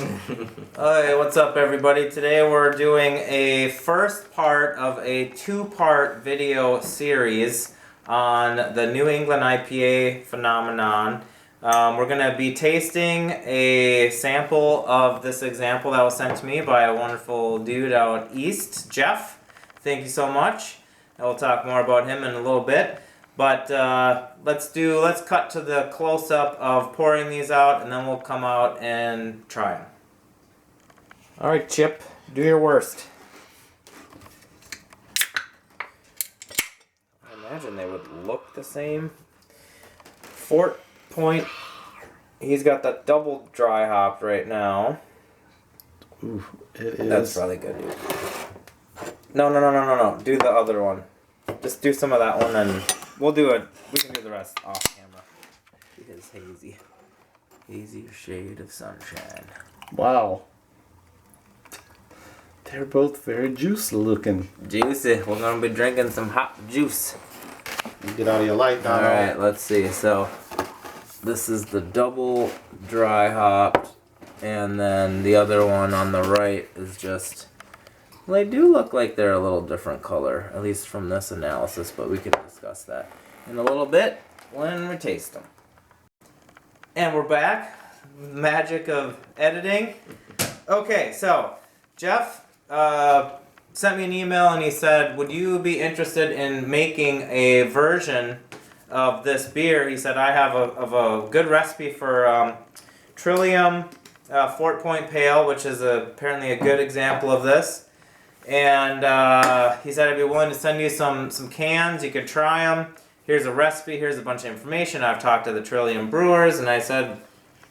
Hey, what's up everybody? Today we're doing a first part of a two-part video series on the New England IPA phenomenon. We're going to be tasting a sample of this example that was sent to me by a wonderful dude out east, Jeff. Thank you so much. And we'll talk more about him in a little bit. But let's cut to the close-up of pouring these out, and then we'll come out and try them. All right, Chip, do your worst. I imagine they would look the same. Fort Point, he's got that double dry hop right now. Ooh, it is. That's really good, dude. No. Do the other one. Just do some of that one, and we'll do it. We can do the rest off camera. It is hazy. Hazy shade of sunshine. Wow. They're both very juicy looking. Juicy. We're gonna be drinking some hot juice. You get out of your light now. Alright, let's see. So, this is the double dry hopped, and then the other one on the right is just... Well, they do look like they're a little different color, at least from this analysis, but we can discuss that in a little bit when we taste them. And we're back. Magic of editing. Okay, so Jeff sent me an email and he said, would you be interested in making a version of this beer? He said, I have a good recipe for Trillium Fort Point Pale, which is apparently a good example of this. And he said I'd be willing to send you some cans. You could try them. Here's a recipe. Here's a bunch of information. I've talked to the Trillium brewers, and I said,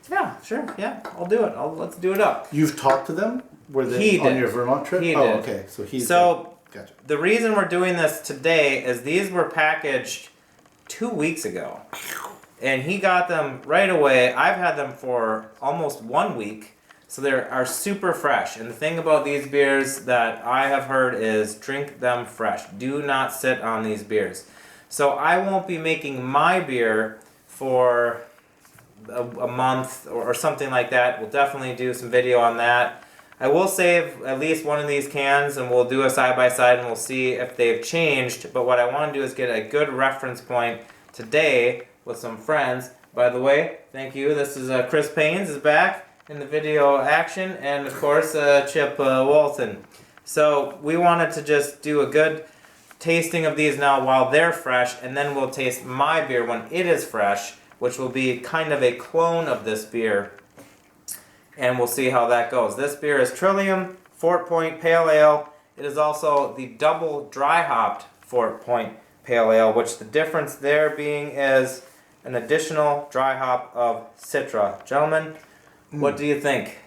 yeah, sure, yeah, I'll do it. Let's do it up. You've talked to them? Were they on your Vermont trip? He did. Okay. So gotcha. The reason we're doing this today is these were packaged 2 weeks ago. And he got them right away. I've had them for almost 1 week. So they are super fresh. And the thing about these beers that I have heard is drink them fresh. Do not sit on these beers. So I won't be making my beer for a month or something like that. We'll definitely do some video on that. I will save at least one of these cans and we'll do a side-by-side and we'll see if they've changed. But what I want to do is get a good reference point today with some friends. By the way, thank you. This is Chris Paynes is back in the video action, and of course Chip Walton. So we wanted to just do a good tasting of these now while they're fresh, and then we'll taste my beer when it is fresh, which will be kind of a clone of this beer, and we'll see how that goes. This beer is Trillium Fort Point Pale Ale. It is also the double dry hopped Fort Point Pale Ale, which the difference there being is an additional dry hop of Citra. Gentlemen, what do you think?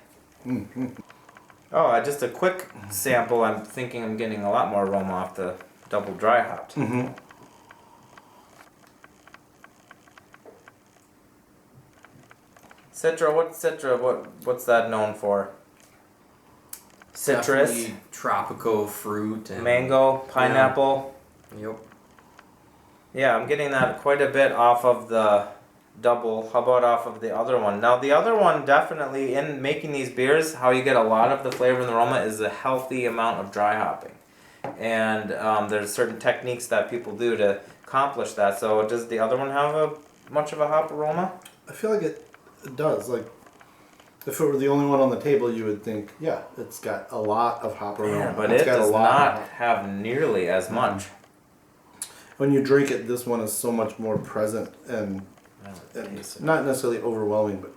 Oh, just a quick sample. I'm thinking I'm getting a lot more aroma off the double dry hopped. Citra, what's that known for? Citrus? Definitely tropical fruit. And mango, pineapple. Yeah. Yep. Yeah, I'm getting that quite a bit off of the double. How about off of the other one? Now the other one, definitely in making these beers, how you get a lot of the flavor and the aroma is a healthy amount of dry hopping, and there's certain techniques that people do to accomplish that. So does the other one have much of a hop aroma? I feel like it does. Like if it were the only one on the table, you would think, yeah, it's got a lot of hop aroma. Yeah, but it does not have nearly as much. When you drink it, this one is so much more present and not necessarily overwhelming, but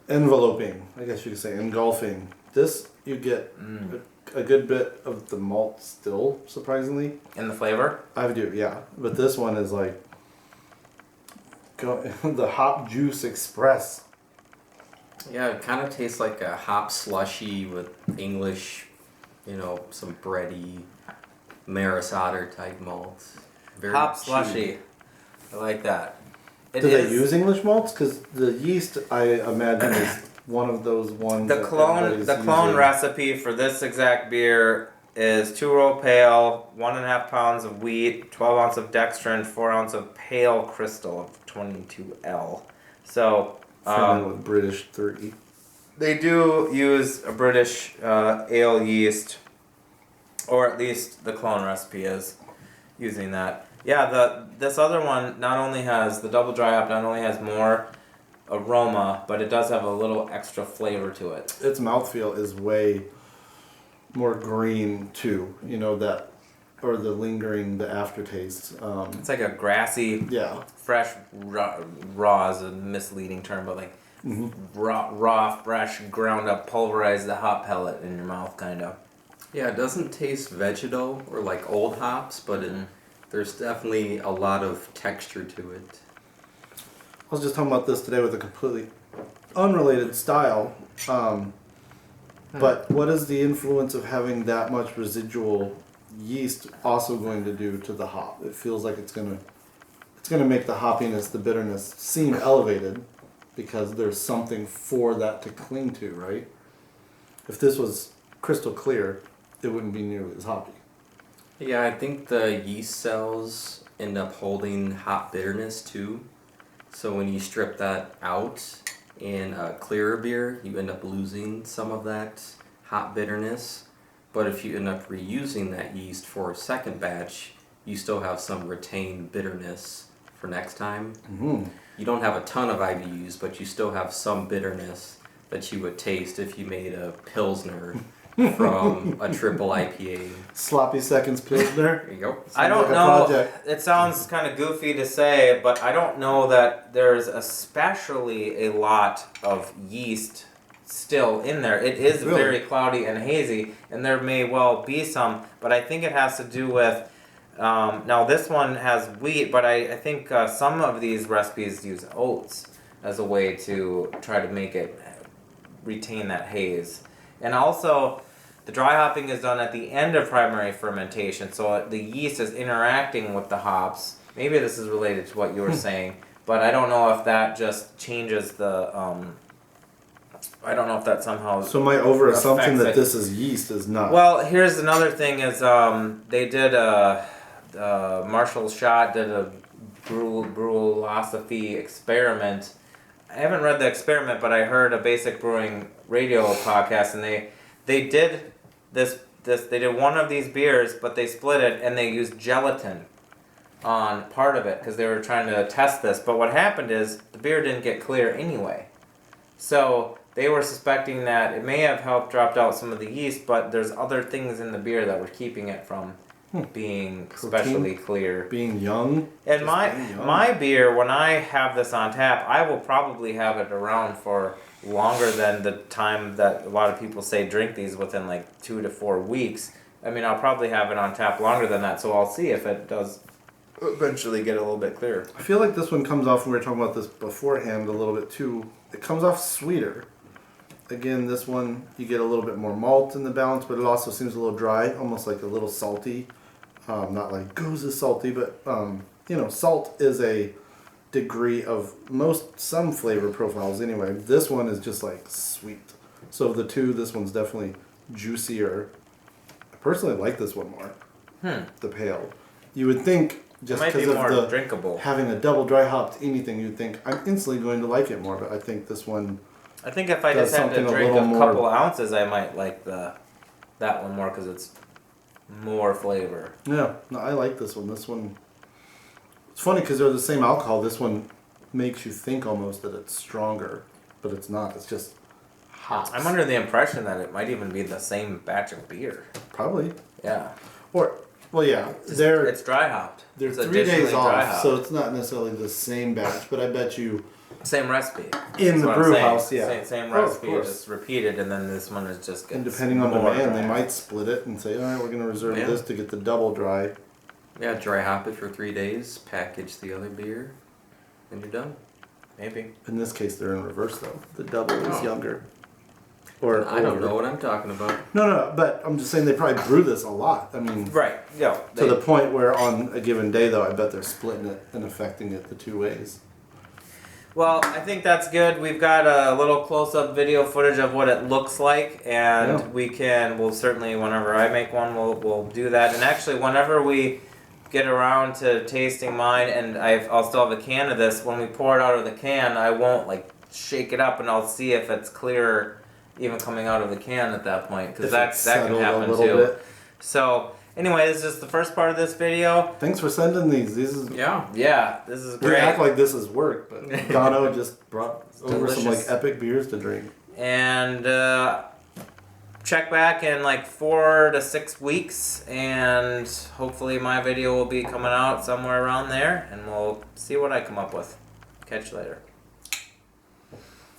enveloping, I guess you could say, engulfing. This, you get a good bit of the malt still, surprisingly. In the flavor? I do, yeah. But this one is like the hop juice express. Yeah, it kind of tastes like a hop slushy with English, some bready Maris Otter type malts. Very hop chewy. slushy. I like that. Do they use English malts? Because the yeast, I imagine, is one of those ones. The clone recipe for this exact beer is 2-row pale, 1.5 pounds of wheat, 12 ounce of dextrin, 4 ounce of pale crystal of 22L. So ferment with British 3. They do use a British ale yeast, or at least the clone recipe is using that. Yeah, this other one not only has the double dry hop, not only has more aroma, but it does have a little extra flavor to it. Its mouthfeel is way more green too. You know that, or the lingering, the aftertaste. It's like a grassy, Yeah. fresh, raw is a misleading term, but like raw, fresh, ground up, pulverized the hop pellet in your mouth, kind of. Yeah, it doesn't taste vegetal or like old hops, but there's definitely a lot of texture to it. I was just talking about this today with a completely unrelated style. But what is the influence of having that much residual yeast also going to do to the hop? It feels like it's gonna make the hoppiness, the bitterness seem elevated because there's something for that to cling to, right? If this was crystal clear, it wouldn't be nearly as hoppy. Yeah, I think the yeast cells end up holding hop bitterness too. So when you strip that out in a clearer beer, you end up losing some of that hop bitterness. But if you end up reusing that yeast for a second batch, you still have some retained bitterness for next time. Mm-hmm. You don't have a ton of IBUs, but you still have some bitterness that you would taste if you made a Pilsner from a triple IPA. Sloppy seconds Pilsner. There you go. I don't like a know. project. It sounds kind of goofy to say, but I don't know that there's especially a lot of yeast still in there. It is Really? very cloudy and hazy, and there may well be some, but I think it has to do with. Now this one has wheat, but I think some of these recipes use oats as a way to try to make it retain that haze. And also, the dry hopping is done at the end of primary fermentation, so the yeast is interacting with the hops. Maybe this is related to what you were saying, but I don't know if that just changes the. I don't know if that somehow. So my over assumption affects that it. this is yeast is not. Well, here's another thing: is they did Marshall Schott did a brewlosophy experiment. I haven't read the experiment, but I heard a Basic Brewing radio podcast, and they did this. They did one of these beers, but they split it, and they used gelatin on part of it because they were trying to test this. But what happened is the beer didn't get clear anyway. So they were suspecting that it may have helped dropped out some of the yeast, but there's other things in the beer that were keeping it from being especially clear. Being young. And just being young. my beer, when I have this on tap, I will probably have it around for longer than the time that a lot of people say drink these within like 2 to 4 weeks. I mean, I'll probably have it on tap longer than that, so I'll see if it does eventually get a little bit clearer. I feel like this one comes off, we were talking about this beforehand a little bit too, it comes off sweeter. Again, this one, you get a little bit more malt in the balance, but it also seems a little dry, almost like a little salty. Not like goes as salty, but salt is a degree of some flavor profiles anyway. This one is just like sweet. So of the two, this one's definitely juicier. I personally like this one more. The pale. You would think just It might be because more of the drinkable. having a double dry hopped anything, you'd think I'm instantly going to like it more. But I think this one. I think if I does just had to something a drink a little more- couple ounces, I might like that one more because it's more flavor. Yeah, no, I like this one. This one. It's funny because they're the same alcohol. This one makes you think almost that it's stronger, but it's not. It's just hops. I'm under the impression that it might even be the same batch of beer. Probably. Yeah. Or well, yeah, It's dry hopped. they're It's 3 additionally days dry off, hopped. so it's not necessarily the same batch. But I bet you Same recipe. in That's the what I'm brew saying. house, yeah. Same Oh, of recipe, course. just repeated, and then this one is just. And gets depending on more demand, dry. they might split it and say, all right, we're going to reserve Yeah. this to get the double dry. Yeah, dry hop it for 3 days, package the other beer, and you're done. Maybe. In this case, they're in reverse though. The double is Oh. younger. Or I don't older. know what I'm talking about. No, but I'm just saying they probably brew this a lot. I mean, Right. Yeah. to the point where on a given day, though, I bet they're splitting it and affecting it the 2 ways. Well, I think that's good. We've got a little close-up video footage of what it looks like, and Yeah. we'll certainly, whenever I make one, we'll do that. And actually, whenever we get around to tasting mine, and I'll still have a can of this, when we pour it out of the can, I won't like shake it up and I'll see if it's clear even coming out of the can at that point, because If that it's can settled a happen little too. bit. So anyway, this is just the first part of this video. Thanks for sending these. These is Yeah. Yeah, this is we great. act like this is work, but Gano just brought over some like delicious. epic beers to drink. And check back in like 4 to 6 weeks, and hopefully my video will be coming out somewhere around there, and we'll see what I come up with. Catch you later.